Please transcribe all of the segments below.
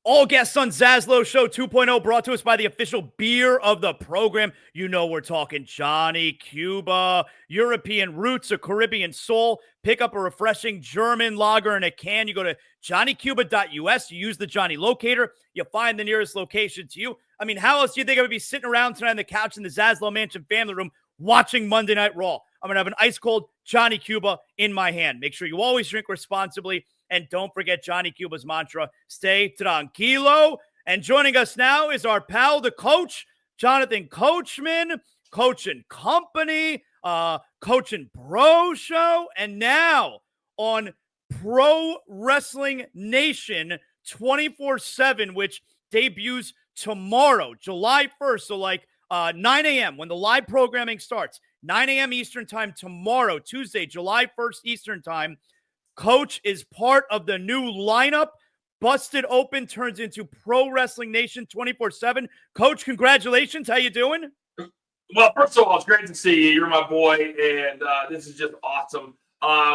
All guests on ZASLOW Show 2.0 brought to us by the official beer of the program. You know we're talking Johnny Cuba, European roots, a Caribbean soul. Pick up a refreshing German lager in a can. You go to johnnycuba.us. You use the Johnny locator. You find the nearest location to you. I mean, how else do you think I would be sitting around tonight on the couch in the ZASLOW Mansion family room watching Monday Night Raw? I'm going to have an ice-cold Johnny Cuba in my hand. Make sure you always drink responsibly. And don't forget Johnny Cuba's mantra, stay tranquilo. And joining us now is our pal, the coach, Jonathan Coachman, Coach and Company, Coach and Bro Show. And now on Pro Wrestling Nation 24/7, which debuts tomorrow, July 1st. So like 9 a.m. when the live programming starts, 9 a.m. Eastern time tomorrow, Tuesday, July 1st Eastern time. Coach is part of the new lineup. Busted Open turns into Pro Wrestling Nation 24/7. Coach, congratulations. How you doing? Well, first of all, it's great to see you. You're my boy, and this is just awesome.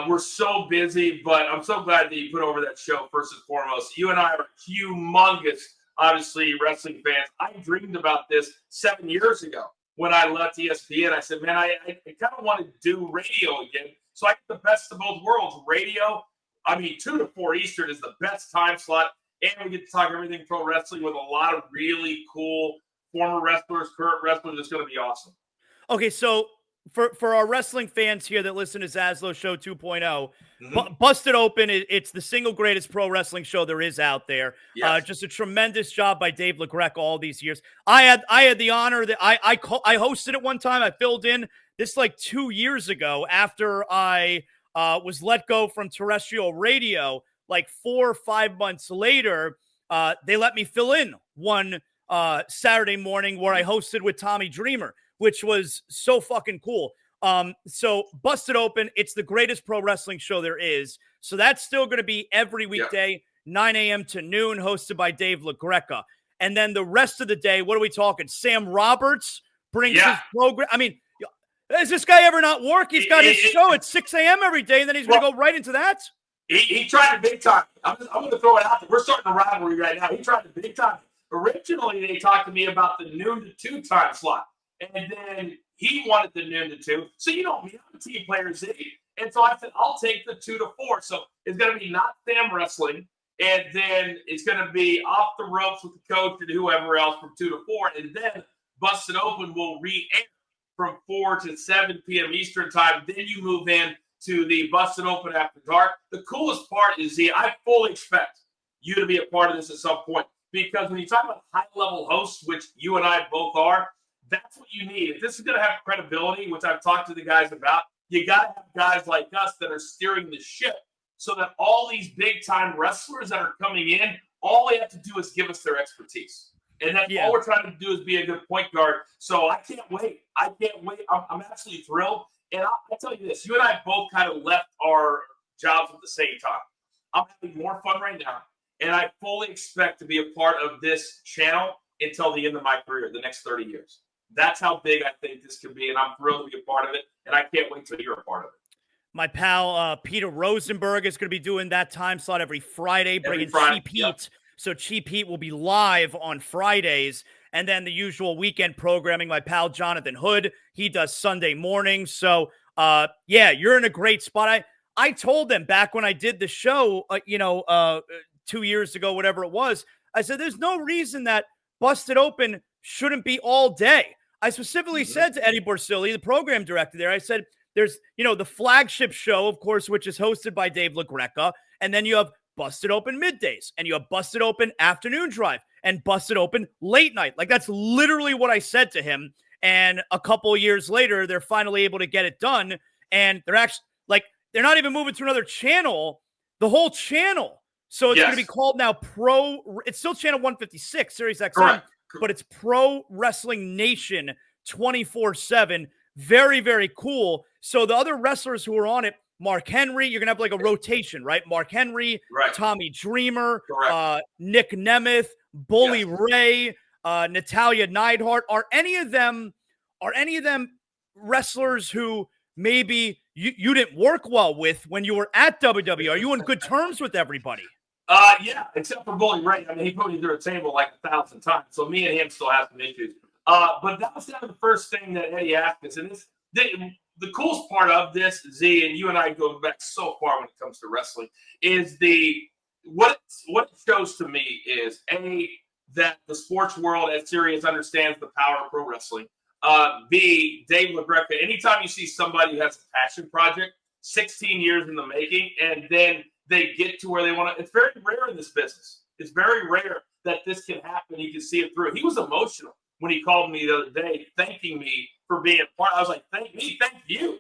We're so busy, but I'm so glad that you put over that show first and foremost. You and I are humongous, obviously, wrestling fans. I dreamed about this 7 years ago when I left ESPN. I said, man, I kind of want to do radio again. So I get the best of both worlds. Radio, 2 to 4 Eastern is the best time slot. And we get to talk everything pro wrestling with a lot of really cool former wrestlers, current wrestlers. It's going to be awesome. Okay, so for our wrestling fans here that listen to ZASLOW Show 2.0, Busted Open, it's the single greatest pro wrestling show there is out there. Yes. Just a tremendous job by Dave LaGreca all these years. I had the honor that I hosted it one time. I filled in this like 2 years ago after I was let go from terrestrial radio. Like 4 or 5 months later, they let me fill in one Saturday morning where I hosted with Tommy Dreamer, which was so fucking cool. So Busted Open, it's the greatest pro wrestling show there is. So that's still going to be every weekday, 9 a.m. to noon, hosted by Dave LaGreca. And then the rest of the day, what are we talking? Sam Roberts brings his program. I mean, does this guy ever not work? He's got his show at 6 a.m. every day, and then he's going to go right into that? He tried it big time. I'm going to throw it out there. We're starting a rivalry right now. He tried it big time. Originally, they talked to me about the noon to 2 time slot. And then he wanted the noon to 2. So you know me, I'm a team player Z. And so I said, I'll take the 2 to 4. So it's going to be not Sam wrestling. And then it's going to be off the ropes with the coach and whoever else from 2 to 4. And then Busted Open will re-air from 4 to 7 p.m. Eastern time. Then you move in to the Busted Open After Dark. The coolest part is, I fully expect you to be a part of this at some point. Because when you talk about high-level hosts, which you and I both are, that's what you need. If this is going to have credibility, which I've talked to the guys about, you got to have guys like us that are steering the ship so that all these big-time wrestlers that are coming in, all they have to do is give us their expertise. And that's all we're trying to do is be a good point guard. So I can't wait. I'm absolutely thrilled. And I'll tell you this. You and I both kind of left our jobs at the same time. I'm having more fun right now. And I fully expect to be a part of this channel until the end of my career, the next 30 years. That's how big I think this could be. And I'm thrilled to be a part of it. And I can't wait till you're a part of it. My pal Peter Rosenberg is going to be doing that time slot every Friday, bringing Cheap Heat. Yep. So Cheap Heat will be live on Fridays. And then the usual weekend programming, my pal Jonathan Hood, he does Sunday mornings. So, you're in a great spot. I told them back when I did the show, 2 years ago, whatever it was, I said, there's no reason that Busted Open shouldn't be all day. I specifically said to Eddie Borsili, the program director there, I said, there's, the flagship show, of course, which is hosted by Dave LaGreca. And then you have Busted Open middays, and you have Busted Open afternoon drive, and Busted Open late night. Like, that's literally what I said to him. And a couple of years later, they're finally able to get it done. And they're actually, they're not even moving to another channel, the whole channel. So it's going to be called now it's still channel 156, Sirius XM, Correct. But it's Pro Wrestling Nation 24/7. Very, very cool. So the other wrestlers who are on it, Mark Henry, you're going to have like a rotation, right? Mark Henry, Tommy Dreamer, Nick Nemeth, Bully Ray, Natalia Neidhart. Are any of them wrestlers who maybe you didn't work well with when you were at WWE? Are you on good terms with everybody? Yeah, except for Bully Ray. I mean, he put me through a table like 1,000 times. So me and him still have some issues. But that was kind of the first thing that Eddie asked us. And the coolest part of this, Z, and you and I go back so far when it comes to wrestling, is what it shows to me is that the sports world as serious understands the power of pro wrestling. B, Dave LaGreca, anytime you see somebody who has a passion project, 16 years in the making, and then they get to where they want to, it's very rare in this business. It's very rare that this can happen. You can see it through. He was emotional when he called me the other day, thanking me for being a part. I was like, thank you.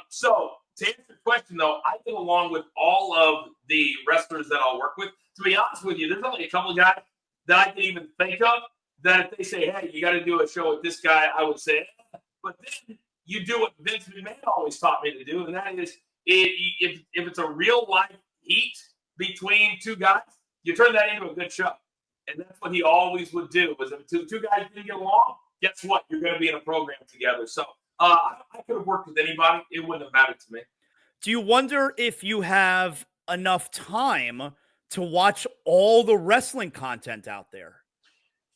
So to answer your question, though, I get along with all of the wrestlers that I'll work with. To be honest with you, there's only a couple of guys that I can even think of that if they say, hey, you got to do a show with this guy, I would say, but then you do what Vince McMahon always taught me to do, and that is if it's a real life heat between two guys, you turn that into a good show. And that's what he always would do, was if two guys didn't get along, guess what? You're going to be in a program together. So I could have worked with anybody. It wouldn't have mattered to me. Do you wonder if you have enough time to watch all the wrestling content out there?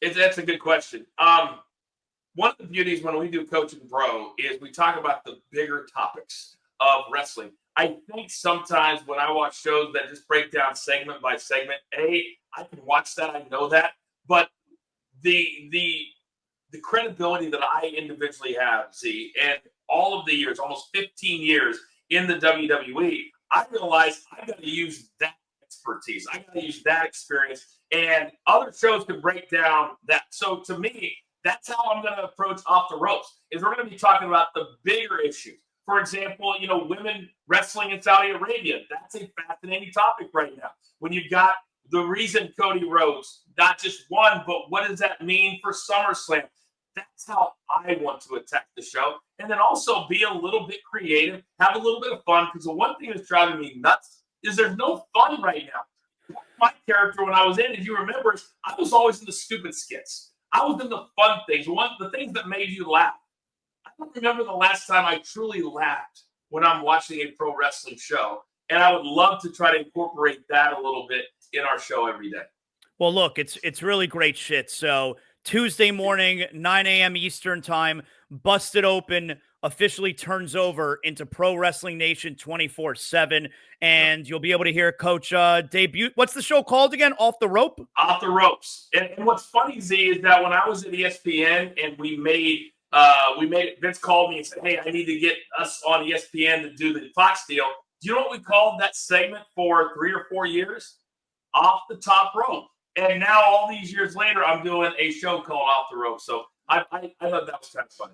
That's a good question. One of the beauties when we do Coach and Bro is we talk about the bigger topics of wrestling. I think sometimes when I watch shows that just break down segment by segment, I can watch that, I know that, but the credibility that I individually have, Z, and all of the years, almost 15 years in the WWE, I realized I got to use that expertise. I got to use that experience, and other shows can break down that. So to me, that's how I'm going to approach Off the Ropes, is we're going to be talking about the bigger issues. For example, women wrestling in Saudi Arabia. That's a fascinating topic right now. When you've got the reason Cody Rhodes not just won, but what does that mean for SummerSlam? That's how I want to attack the show. And then also be a little bit creative, have a little bit of fun, because the one thing that's driving me nuts is there's no fun right now. My character when I was in, if you remember, I was always in the stupid skits. I was in the fun things, the things that made you laugh. I don't remember the last time I truly laughed when I'm watching a pro wrestling show. And I would love to try to incorporate that a little bit in our show every day. Well, look, it's really great shit. So Tuesday morning, 9 a.m. Eastern time, Busted Open officially turns over into Pro Wrestling Nation 24/7. And you'll be able to hear Coach debut. What's the show called again? Off the Rope? Off the Ropes. And what's funny, Z, is that when I was at ESPN and we made Vince called me and said, hey, I need to get us on ESPN to do the Fox deal. Do you know what we called that segment for 3 or 4 years? Off the Top Rope. And now all these years later, I'm doing a show called Off the Rope. So I thought that was kind of funny.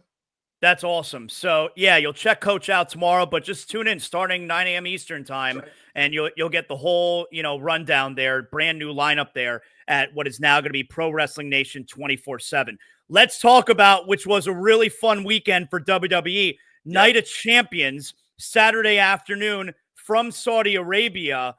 That's awesome. So yeah, you'll check Coach out tomorrow, but just tune in starting 9 a.m. Eastern time, right, and you'll get the whole rundown there, brand new lineup there at what is now going to be Pro Wrestling Nation 24/7. Let's talk about which was a really fun weekend for WWE. Night of Champions, Saturday afternoon from Saudi Arabia.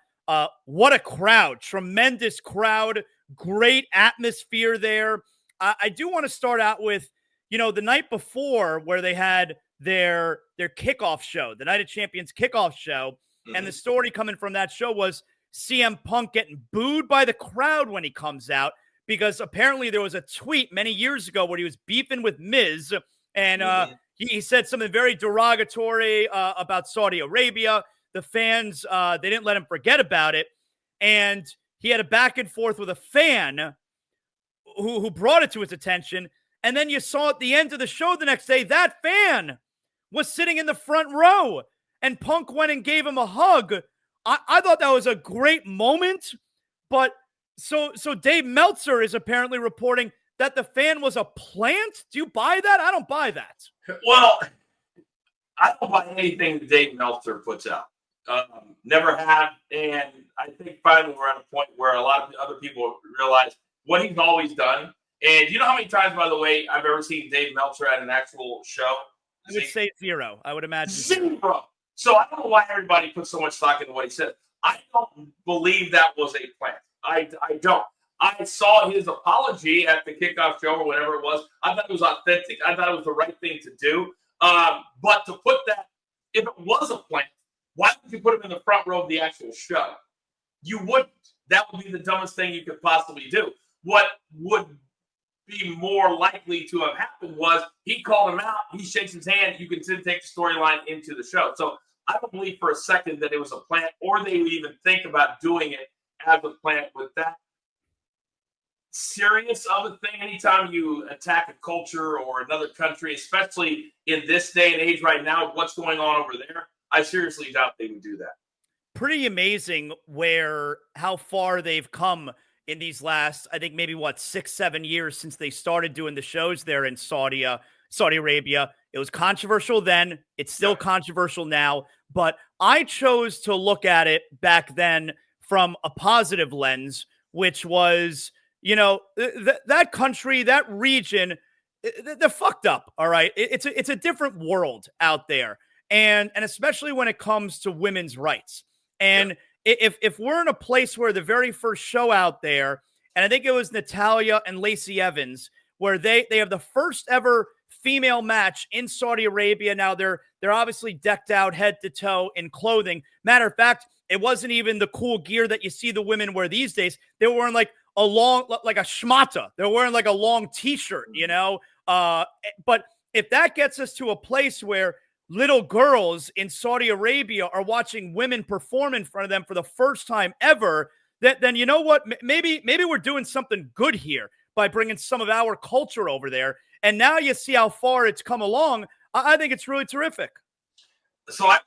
What a crowd. Tremendous crowd. Great atmosphere there. I do want to start out with, the night before where they had their kickoff show, the Night of Champions kickoff show. Mm-hmm. And the story coming from that show was CM Punk getting booed by the crowd when he comes out, because apparently there was a tweet many years ago where he was beefing with Miz, and he said something very derogatory about Saudi Arabia. The fans, they didn't let him forget about it, and he had a back and forth with a fan who brought it to his attention, and then you saw at the end of the show the next day, that fan was sitting in the front row, and Punk went and gave him a hug. I thought that was a great moment, but So Dave Meltzer is apparently reporting that the fan was a plant. Do you buy that? I don't buy that. Well, I don't buy anything that Dave Meltzer puts out. Never have. And I think finally we're at a point where a lot of other people realize what he's always done. And you know how many times, by the way, I've ever seen Dave Meltzer at an actual show? I would say zero. I would imagine zero. So I don't know why everybody puts so much stock into what he said. I don't believe that was a plant. I don't. I saw his apology at the kickoff show or whatever it was. I thought it was authentic. I thought it was the right thing to do. But to put that, if it was a plant, why would you put him in the front row of the actual show? You wouldn't. that would be the dumbest thing you could possibly do. What would be more likely to have happened was he called him out, he shakes his hand, you can then take the storyline into the show. So I don't believe for a second that it was a plant, or they would even think about doing it as a plant with that serious of a thing. Anytime you attack a culture or another country, especially in this day and age right now, what's going on over there, I seriously doubt they would do that. Pretty amazing how far they've come in these last, I think maybe 6-7 years since they started doing the shows there in Saudi Arabia. It was controversial then. It's still controversial now, but I chose to look at it back then from a positive lens, which was, that country, that region, they're fucked up. All right. It's a different world out there. And especially when it comes to women's rights. And if we're in a place where the very first show out there, and I think it was Natalya and Lacey Evans, where they have the first ever female match in Saudi Arabia. Now they're obviously decked out head to toe in clothing. Matter of fact, it wasn't even the cool gear that you see the women wear these days. They were wearing like a shmata. They're wearing like a long t-shirt, but if that gets us to a place where little girls in Saudi Arabia are watching women perform in front of them for the first time ever, then you know what? Maybe we're doing something good here by bringing some of our culture over there. And now you see how far it's come along. I think it's really terrific. So I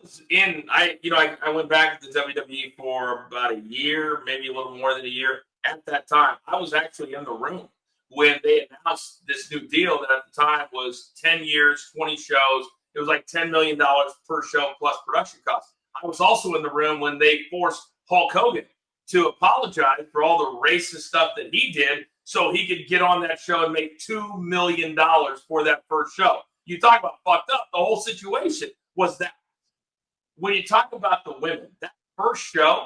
went back to WWE for about a year, maybe a little more than a year. At that time, I was actually in the room when they announced this new deal that at the time was 10 years, 20 shows. It was like $10 million per show plus production costs. I was also in the room when they forced Hulk Hogan to apologize for all the racist stuff that he did so he could get on that show and make $2 million for that first show. You talk about fucked up. The whole situation was that. When you talk about the women, that first show,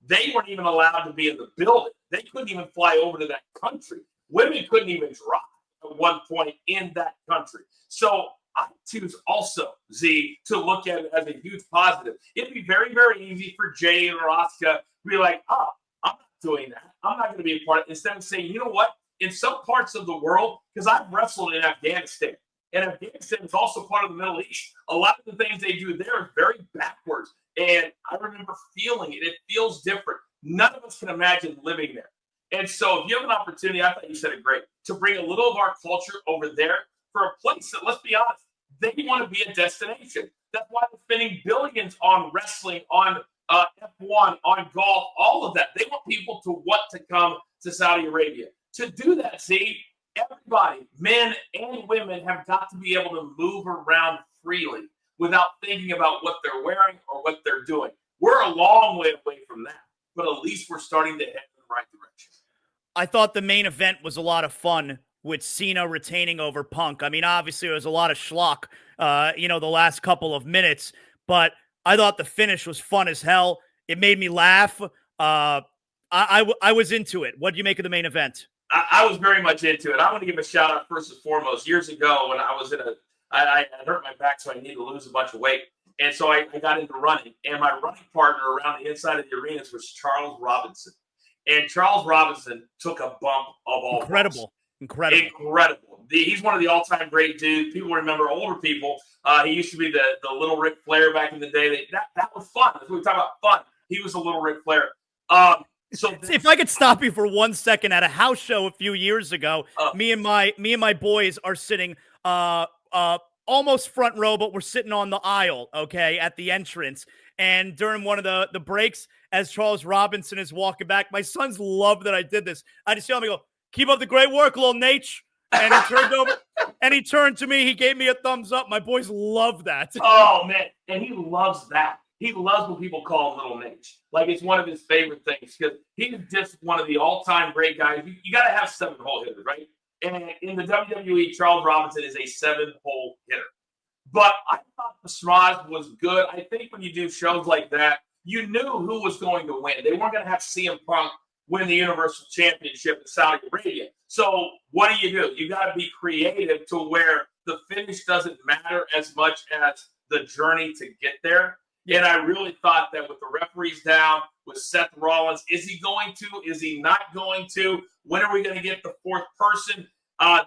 they weren't even allowed to be in the building. They couldn't even fly over to that country. Women couldn't even drive at one point in that country. So I choose also, Z, to look at it as a huge positive. It'd be very, very easy for Jay or Asuka to be like, oh, I'm not doing that. I'm not going to be a part of it. Instead of saying, you know what? In some parts of the world, because I've wrestled in Afghanistan, and Afghanistan is also part of the Middle East. A lot of the things they do there is very backwards. And I remember feeling it. It feels different. None of us can imagine living there. And so if you have an opportunity, I thought you said it great, to bring a little of our culture over there for a place that, let's be honest, they want to be a destination. That's why they're spending billions on wrestling, on F1, on golf, all of that. They want people to want to come to Saudi Arabia. To do that, see, everybody, men and women, have got to be able to move around freely without thinking about what they're wearing or what they're doing. We're a long way away from that, but at least we're starting to head in the right direction. I thought the main event was a lot of fun with Cena retaining over Punk. I mean, obviously, there was a lot of schlock, the last couple of minutes, but I thought the finish was fun as hell. It made me laugh. I was into it. What did you make of the main event? I was very much into it. I want to give a shout out first and foremost. Years ago, when I was I hurt my back, so I needed to lose a bunch of weight. And so I got into running. And my running partner around the inside of the arenas was Charles Robinson. And Charles Robinson took a bump of all Incredible. He's one of the all-time great dudes. People remember, older people. He used to be the little Ric Flair back in the day. That was fun. That's what we talk about, fun. He was a little Ric Flair. So if I could stop you for 1 second, at a house show a few years ago, me and my boys are sitting almost front row, but we're sitting on the aisle, okay, at the entrance. And during one of the breaks, as Charles Robinson is walking back, my sons love that I did this. I just yelled, I go, "Keep up the great work, little Nate." And he turned over and he turned to me. He gave me a thumbs up. My boys love that. Oh, man. And he loves that. He loves when people call him Little Nate. Like, it's one of his favorite things because he's just one of the all-time great guys. You got to have 7-hole hitters, right? And in the WWE, Charles Robinson is a 7-hole hitter. But I thought the Sraj was good. I think when you do shows like that, you knew who was going to win. They weren't going to have CM Punk win the Universal Championship in Saudi Arabia. So what do? You got to be creative to where the finish doesn't matter as much as the journey to get there. And I really thought that with the referees down, with Seth Rollins, is he going to? Is he not going to? When are we going to get the fourth person?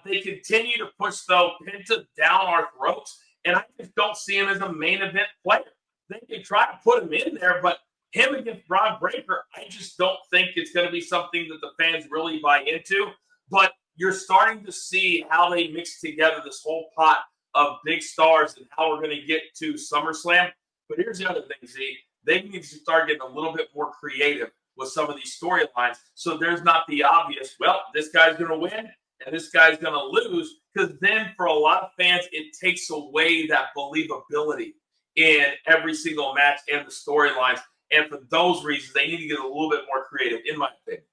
They continue to push, though, Penta down our throats, and I just don't see him as a main event player. They can try to put him in there, but him against Bron Breakker, I just don't think it's going to be something that the fans really buy into. But you're starting to see how they mix together this whole pot of big stars and how we're going to get to SummerSlam. But here's the other thing, Z. They need to start getting a little bit more creative with some of these storylines so there's not the obvious, well, this guy's going to win and this guy's going to lose, because then for a lot of fans, it takes away that believability in every single match and the storylines. And for those reasons, they need to get a little bit more creative, in my opinion.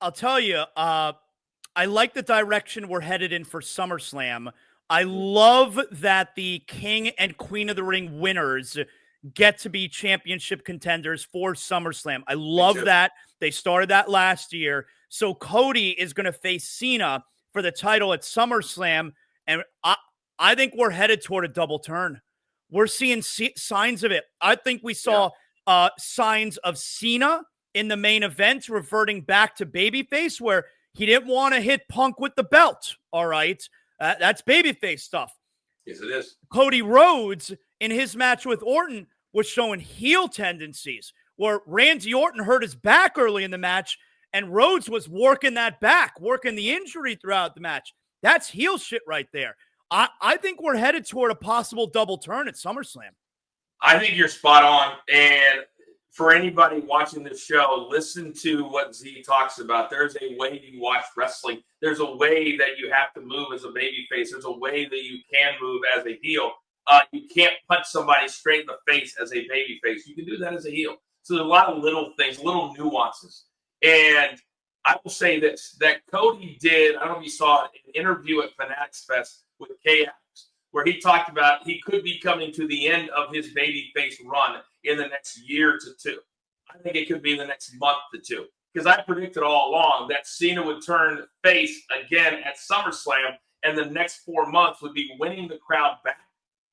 I'll tell you, I like the direction we're headed in for SummerSlam. I love that the King and Queen of the Ring winners get to be championship contenders for SummerSlam. I love that. They started that last year. So Cody is going to face Cena for the title at SummerSlam. And I think we're headed toward a double turn. We're seeing signs of it. I think we saw signs of Cena in the main event reverting back to babyface, where he didn't want to hit Punk with the belt. All right. That's babyface stuff. Yes, it is. Cody Rhodes, in his match with Orton, was showing heel tendencies, where Randy Orton hurt his back early in the match, and Rhodes was working that back, working the injury throughout the match. That's heel shit right there. I think we're headed toward a possible double turn at SummerSlam. I think you're spot on. And for anybody watching this show, listen to what Z talks about. There's a way you watch wrestling. There's a way that you have to move as a babyface. There's a way that you can move as a heel. You can't punch somebody straight in the face as a babyface. You can do that as a heel. So there's a lot of little things, little nuances. And I will say this, that Cody did, I don't know if you saw it, an interview at Fanatics Fest with KX, where he talked about he could be coming to the end of his babyface run in the next year to two. I think it could be in the next month to two, because I predicted all along that Cena would turn face again at SummerSlam, and the next 4 months would be winning the crowd back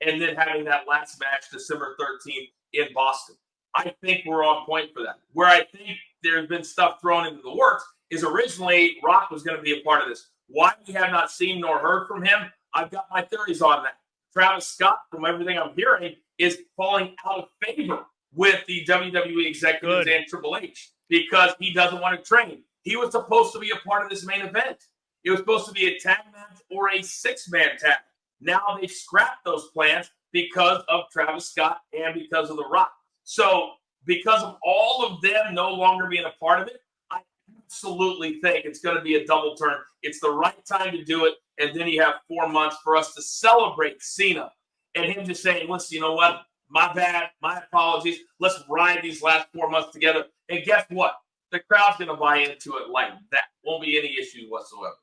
and then having that last match December 13th in Boston. I think we're on point for that. Where I think there's been stuff thrown into the works is originally Rock was going to be a part of this. Why we have not seen nor heard from him, I've got my theories on that. Travis Scott, from everything I'm hearing, is falling out of favor with the WWE executives and Triple H because he doesn't want to train. He was supposed to be a part of this main event. It was supposed to be a tag match or a 6-man tag. Now they've scrapped those plans because of Travis Scott and because of The Rock. So because of all of them no longer being a part of it, I absolutely think it's going to be a double turn. It's the right time to do it. And then you have 4 months for us to celebrate Cena and him just saying, listen, you know what? My bad. My apologies. Let's ride these last 4 months together. And guess what? The crowd's going to buy into it like that. Won't be any issue whatsoever.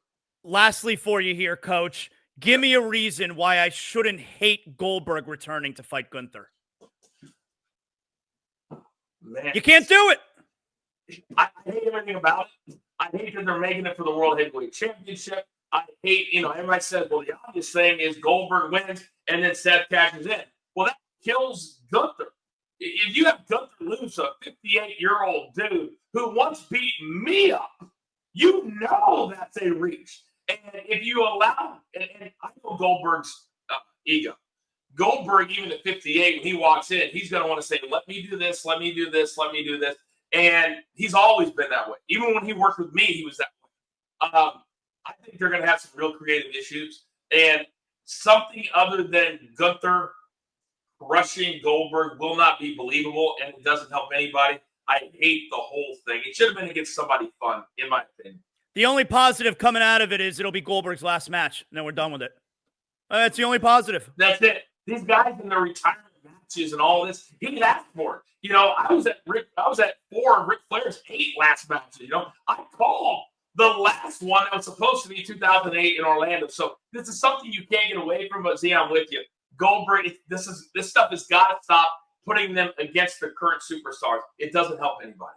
Lastly for you here, Coach, give me a reason why I shouldn't hate Goldberg returning to fight Gunther. Man, you can't do it. I hate everything about it. I hate that they're making it for the World Heavyweight Championship. I hate, everybody says, well, the obvious thing is Goldberg wins and then Seth cashes in. Well, that kills Gunther. If you have Gunther lose a 58-year-old dude who once beat me up, you know that's a reach. And if you allow, and I know Goldberg's ego. Goldberg, even at 58, when he walks in, he's going to want to say, let me do this, let me do this, let me do this. And he's always been that way. Even when he worked with me, he was that way. I think they're going to have some real creative issues. And something other than Gunther crushing Goldberg will not be believable, and it doesn't help anybody. I hate the whole thing. It should have been against somebody fun, in my opinion. The only positive coming out of it is it'll be Goldberg's last match, and then we're done with it. That's the only positive. That's it. These guys in their retirement matches and all this, he asked for it. I was at 4 of Ric Flair's 8 last matches. I called the last one that was supposed to be 2008 in Orlando. So this is something you can't get away from. But Z, I'm with you. Goldberg, this stuff has got to stop putting them against the current superstars. It doesn't help anybody.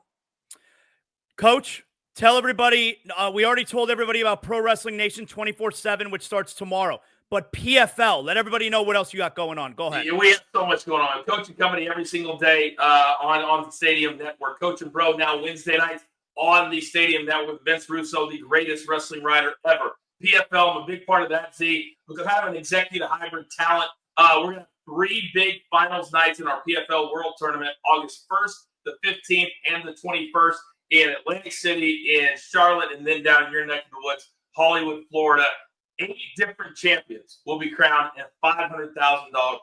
Coach, tell everybody. We already told everybody about Pro Wrestling Nation 24/7, which starts tomorrow. but PFL. Let everybody know what else you got going on. Go ahead. Yeah, we have so much going on. Coaching company every single day on the Stadium Network. Coach and Bro now Wednesday nights on the Stadium Network with Vince Russo, the greatest wrestling writer ever. PFL, I'm a big part of that, Z. We're going to have an executive hybrid talent. We're going to have 3 big finals nights in our PFL World Tournament, August 1st, the 15th, and the 21st in Atlantic City, in Charlotte, and then down in your neck of the woods, Hollywood, Florida. 8 different champions will be crowned and a $500,000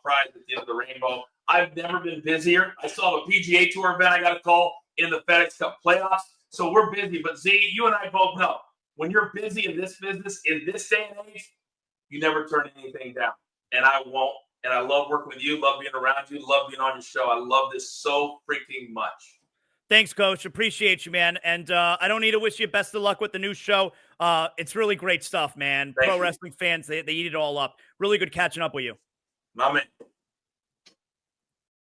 prize at the end of the rainbow. I've never been busier. I still have a PGA Tour event I got to call in the FedEx Cup playoffs. So we're busy. But Z, you and I both know when you're busy in this business, in this day and age, you never turn anything down. And I won't. And I love working with you, love being around you, love being on your show. I love this so freaking much. Thanks, Coach. Appreciate you, man. And I don't need to wish you best of luck with the new show. It's really great stuff, man. Thank Pro you. wrestling fans, they eat it all up. Really good catching up with you. My man.